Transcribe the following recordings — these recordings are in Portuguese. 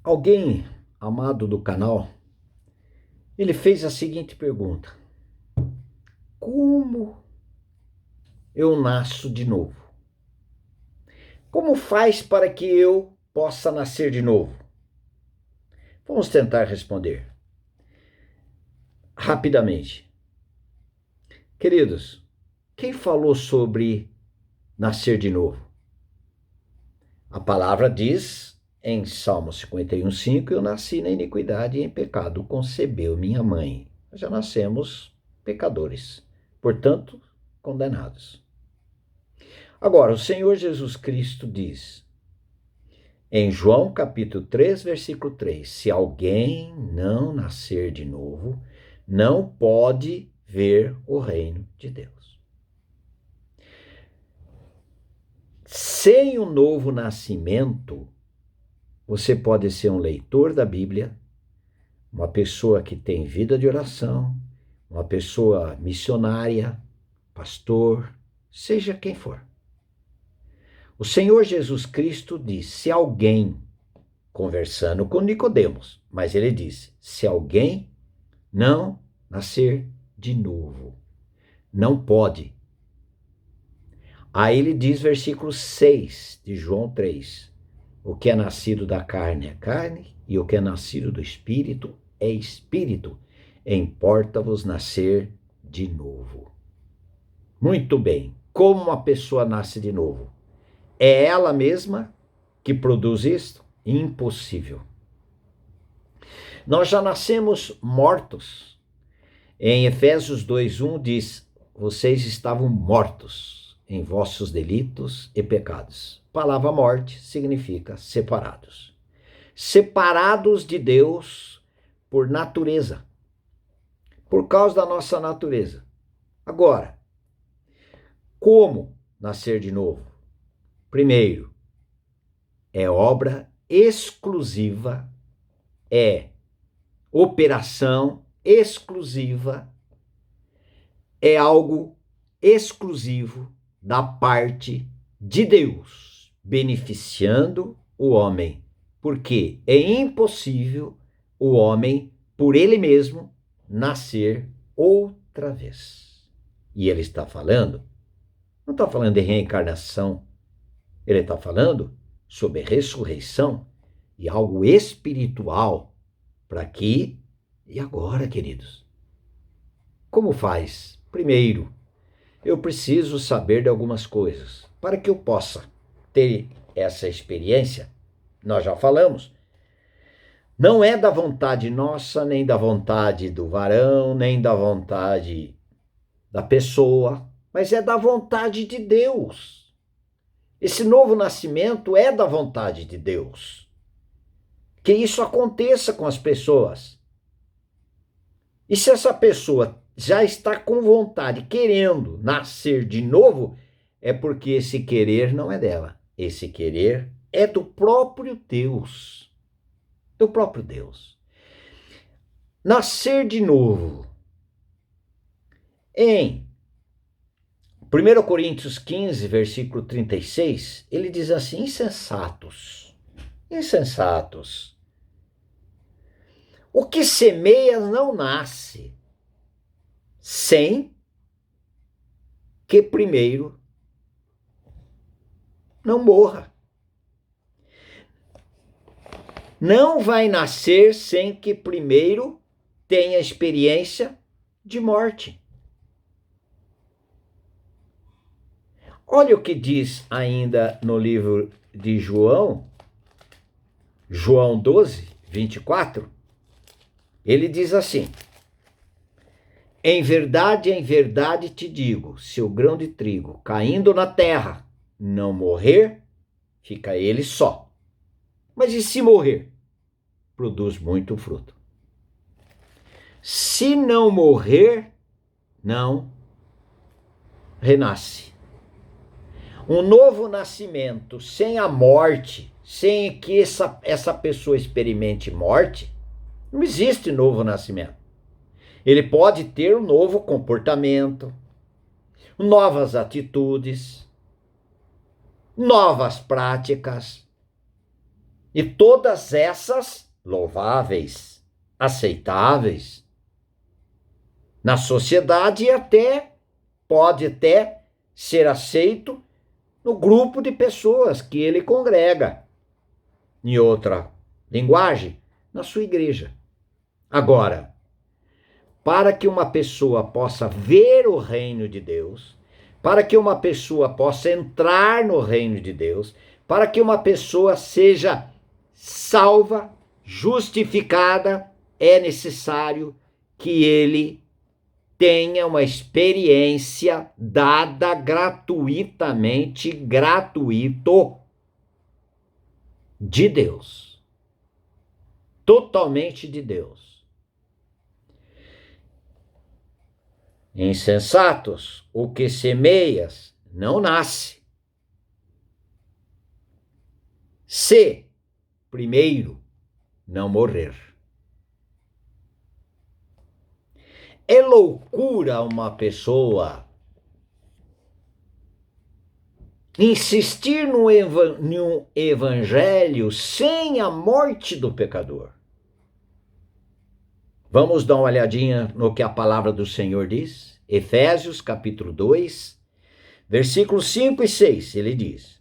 Alguém amado do canal, ele fez a seguinte pergunta: como eu nasço de novo? Como faz para que eu possa nascer de novo? Vamos tentar responder rapidamente. Queridos, quem falou sobre nascer de novo? A palavra diz em Salmo 51:5: eu nasci na iniquidade e em pecado concebeu minha mãe. Já nascemos pecadores, portanto, condenados. Agora, o Senhor Jesus Cristo diz, em João capítulo 3, versículo 3, se alguém não nascer de novo, não pode ver o reino de Deus. Sem o novo nascimento, você pode ser um leitor da Bíblia, uma pessoa que tem vida de oração, uma pessoa missionária, pastor, seja quem for. O Senhor Jesus Cristo diz, se alguém, conversando com Nicodemos, mas ele disse, se alguém não nascer de novo, não pode. Aí ele diz, versículo 6 de João 3, o que é nascido da carne é carne, e o que é nascido do Espírito é Espírito. Importa-vos nascer de novo. Muito bem. Como uma pessoa nasce de novo? É ela mesma que produz isto? Impossível. Nós já nascemos mortos. Em Efésios 2:1 diz, vocês estavam mortos em vossos delitos e pecados. A palavra morte significa separados. Separados de Deus por natureza, por causa da nossa natureza. Agora, como nascer de novo? Primeiro, é obra exclusiva, é operação exclusiva, é algo exclusivo da parte de Deus, beneficiando o homem, porque é impossível o homem, por ele mesmo, nascer outra vez. E ele está falando, não está falando de reencarnação, ele está falando sobre ressurreição e algo espiritual para aqui e agora, queridos. Como faz? Primeiro, eu preciso saber de algumas coisas para que eu possa ter essa experiência. Nós já falamos. Não é da vontade nossa, nem da vontade do varão, nem da vontade da pessoa, mas é da vontade de Deus. Esse novo nascimento é da vontade de Deus. Que isso aconteça com as pessoas. E se essa pessoa já está com vontade, querendo nascer de novo, é porque esse querer não é dela. Esse querer é do próprio Deus. Do próprio Deus. Nascer de novo. Em 1 Coríntios 15, versículo 36, ele diz assim, insensatos. Insensatos. O que semeia não nasce, sem que primeiro não morra. Não vai nascer sem que primeiro tenha experiência de morte. Olha o que diz ainda no livro de João, João 12, 24. Ele diz assim, em verdade te digo, se o grão de trigo caindo na terra não morrer, fica ele só. Mas e se morrer? Produz muito fruto. Se não morrer, não renasce. Um novo nascimento sem a morte, sem que essa pessoa experimente morte, não existe novo nascimento. Ele pode ter um novo comportamento, novas atitudes, novas práticas, E todas essas louváveis, aceitáveis na sociedade e pode até ser aceito no grupo de pessoas que ele congrega. Em outra linguagem, na sua igreja. Agora, para que uma pessoa possa ver o reino de Deus, para que uma pessoa possa entrar no reino de Deus, para que uma pessoa seja salva, justificada, é necessário que ele tenha uma experiência dada gratuitamente, gratuito, de Deus. Totalmente de Deus. Insensatos, o que semeias não nasce. Se, primeiro, não morrer. É loucura uma pessoa insistir num evangelho sem a morte do pecador. Vamos dar uma olhadinha no que a palavra do Senhor diz? Efésios capítulo 2, versículos 5 e 6, ele diz: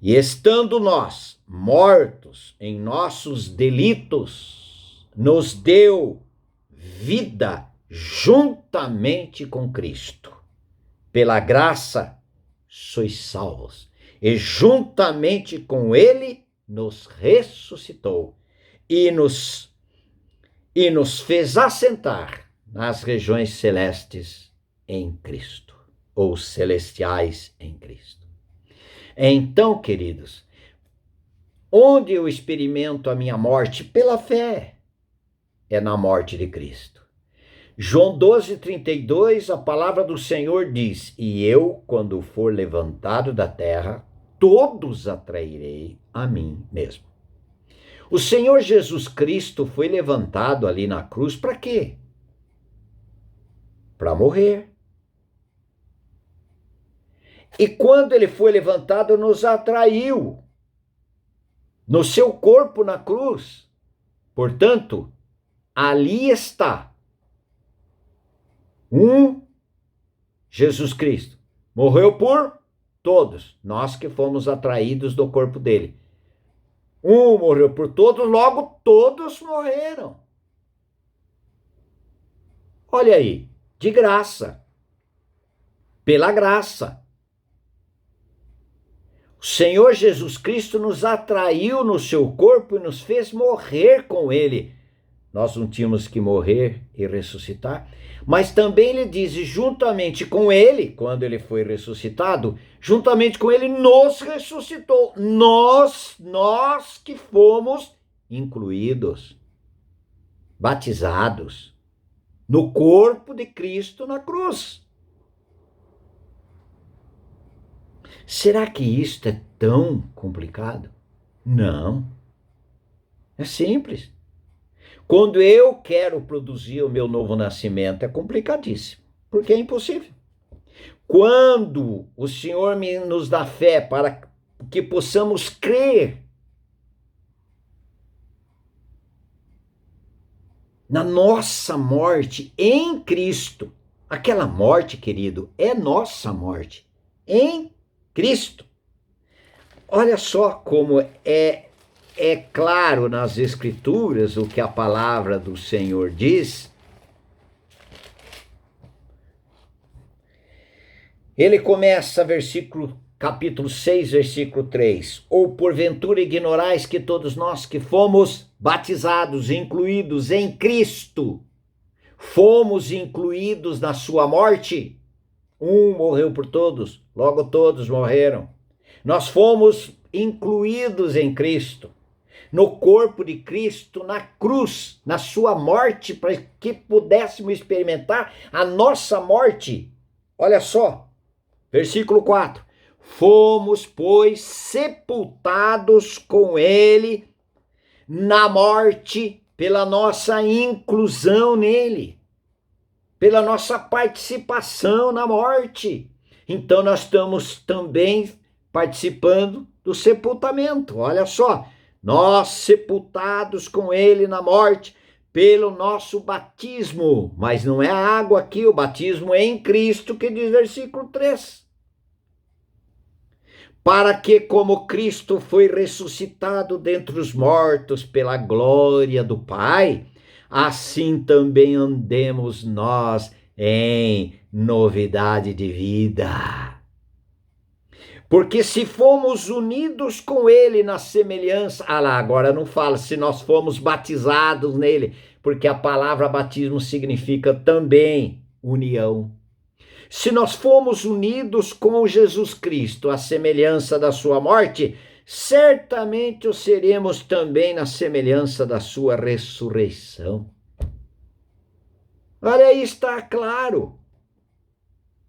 E estando nós mortos em nossos delitos, nos deu vida juntamente com Cristo. Pela graça sois salvos, e juntamente com ele nos ressuscitou e nos fez assentar nas regiões celestes em Cristo, ou celestiais em Cristo. Então, queridos, onde eu experimento a minha morte? Pela fé, é na morte de Cristo. João 12:32, a palavra do Senhor diz: E eu, quando for levantado da terra, todos atrairei a mim mesmo. O Senhor Jesus Cristo foi levantado ali na cruz para quê? Para morrer. E quando ele foi levantado, nos atraiu no seu corpo na cruz. Portanto, ali está Jesus Cristo. Morreu por todos, nós que fomos atraídos do corpo dele. Morreu por todos, logo todos morreram. Olha aí, de graça, pela graça. O Senhor Jesus Cristo nos atraiu no seu corpo e nos fez morrer com ele. Nós não tínhamos que morrer e ressuscitar, mas também ele diz, juntamente com ele, quando ele foi ressuscitado, juntamente com ele nos ressuscitou. Nós que fomos incluídos, batizados no corpo de Cristo na cruz. Será que isto é tão complicado? Não. É simples. Quando eu quero produzir o meu novo nascimento, é complicadíssimo, porque é impossível. Quando o Senhor nos dá fé para que possamos crer na nossa morte em Cristo, aquela morte, querido, é nossa morte em Cristo. Olha só como é claro nas Escrituras o que a palavra do Senhor diz. Ele começa capítulo 6, versículo 3. Ou porventura ignorais que todos nós que fomos batizados, incluídos em Cristo, fomos incluídos na sua morte? Morreu por todos, logo todos morreram. Nós fomos incluídos em Cristo, no corpo de Cristo, na cruz, na sua morte, para que pudéssemos experimentar a nossa morte. Olha só, versículo 4. Fomos, pois, sepultados com ele na morte pela nossa inclusão nele, pela nossa participação na morte. Então nós estamos também participando do sepultamento. Olha só, nós sepultados com ele na morte pelo nosso batismo, mas não é a água aqui, o batismo é em Cristo, que diz versículo 3. Para que, como Cristo foi ressuscitado dentre os mortos pela glória do Pai, assim também andemos nós em novidade de vida. Porque se fomos unidos com ele na semelhança... agora não fala se nós fomos batizados nele, porque a palavra batismo significa também união. Se nós fomos unidos com Jesus Cristo, à semelhança da sua morte, certamente o seremos também na semelhança da sua ressurreição. Olha aí, está claro.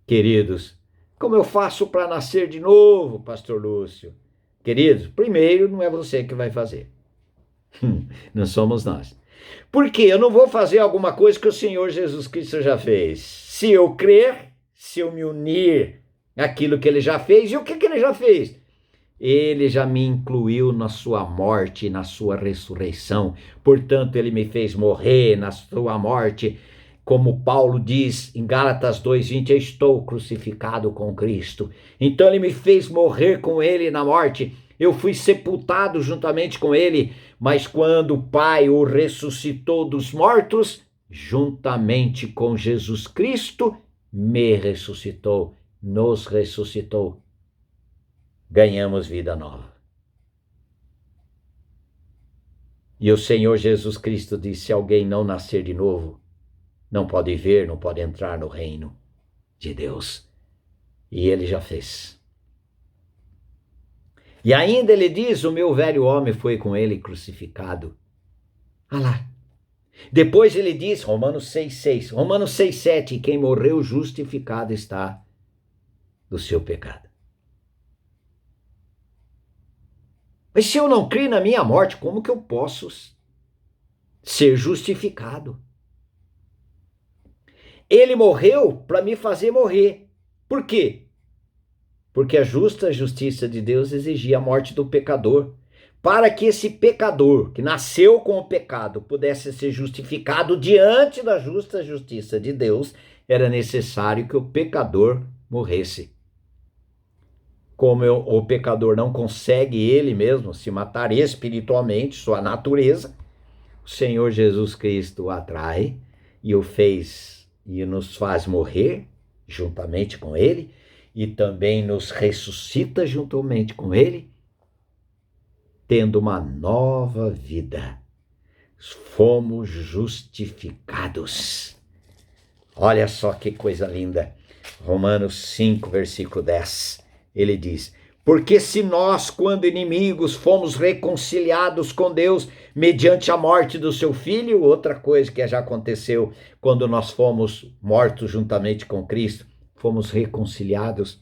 Queridos, como eu faço para nascer de novo, pastor Lúcio? Queridos, primeiro não é você que vai fazer. Não somos nós. Porque eu não vou fazer alguma coisa que o Senhor Jesus Cristo já fez. Se eu crer, se eu me unir àquilo que ele já fez, e o que ele já fez? Ele já me incluiu na sua morte e na sua ressurreição. Portanto, ele me fez morrer na sua morte. Como Paulo diz em Gálatas 2:20, eu estou crucificado com Cristo. Então ele me fez morrer com ele na morte. Eu fui sepultado juntamente com ele, mas quando o Pai o ressuscitou dos mortos, juntamente com Jesus Cristo, me ressuscitou, nos ressuscitou. Ganhamos vida nova. E o Senhor Jesus Cristo disse: se alguém não nascer de novo, não pode ver, não pode entrar no reino de Deus. E ele já fez. E ainda ele diz: o meu velho homem foi com ele crucificado. Lá. Depois ele diz, Romanos 6:6, Romanos 6:7, quem morreu justificado está do seu pecado. Mas se eu não creio na minha morte, como que eu posso ser justificado? Ele morreu para me fazer morrer. Por quê? Porque a justa justiça de Deus exigia a morte do pecador. Para que esse pecador, que nasceu com o pecado, pudesse ser justificado diante da justa justiça de Deus, era necessário que o pecador morresse. Como o pecador não consegue ele mesmo se matar espiritualmente, sua natureza, o Senhor Jesus Cristo o atrai e o fez e nos faz morrer juntamente com ele e também nos ressuscita juntamente com ele, tendo uma nova vida. Fomos justificados. Olha só que coisa linda. Romanos 5, versículo 10. Ele diz: porque se nós, quando inimigos, fomos reconciliados com Deus mediante a morte do seu Filho, outra coisa que já aconteceu quando nós fomos mortos juntamente com Cristo, fomos reconciliados.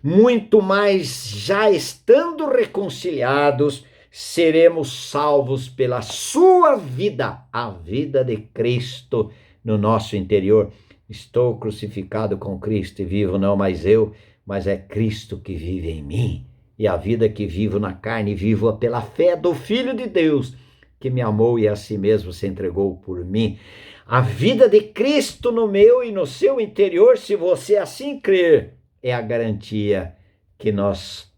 Muito mais, já estando reconciliados, seremos salvos pela sua vida, a vida de Cristo no nosso interior. Estou crucificado com Cristo e vivo não mais eu, mas é Cristo que vive em mim. E a vida que vivo na carne, vivo pela fé do Filho de Deus, que me amou e a si mesmo se entregou por mim. A vida de Cristo no meu e no seu interior, se você assim crer, é a garantia que nós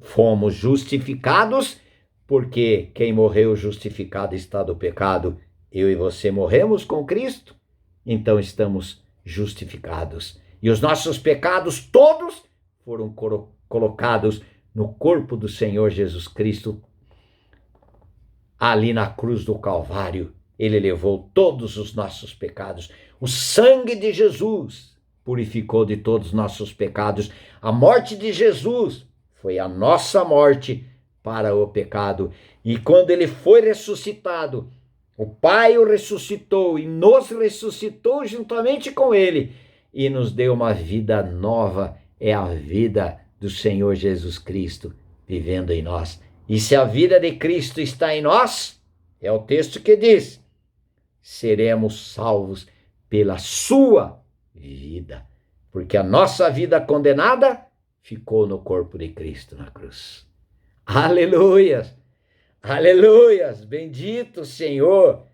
fomos justificados, porque quem morreu justificado está do pecado. Eu e você morremos com Cristo, então estamos justificados. E os nossos pecados todos foram colocados no corpo do Senhor Jesus Cristo, ali na cruz do Calvário. Ele levou todos os nossos pecados. O sangue de Jesus purificou de todos os nossos pecados. A morte de Jesus foi a nossa morte para o pecado. E quando ele foi ressuscitado, o Pai o ressuscitou e nos ressuscitou juntamente com ele e nos deu uma vida nova. É a vida do Senhor Jesus Cristo vivendo em nós. E se a vida de Cristo está em nós, é o texto que diz, seremos salvos pela sua vida. Porque a nossa vida condenada ficou no corpo de Cristo na cruz. Aleluias! Aleluias! Bendito Senhor!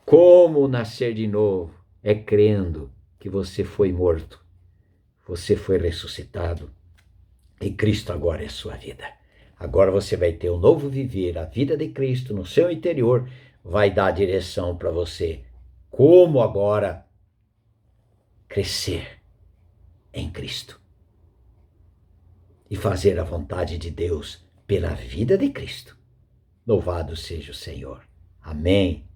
Como nascer de novo? É crendo que você foi morto, você foi ressuscitado e Cristo agora é sua vida. Agora você vai ter um novo viver, a vida de Cristo no seu interior vai dar direção para você. Como agora crescer em Cristo e fazer a vontade de Deus pela vida de Cristo. Louvado seja o Senhor. Amém.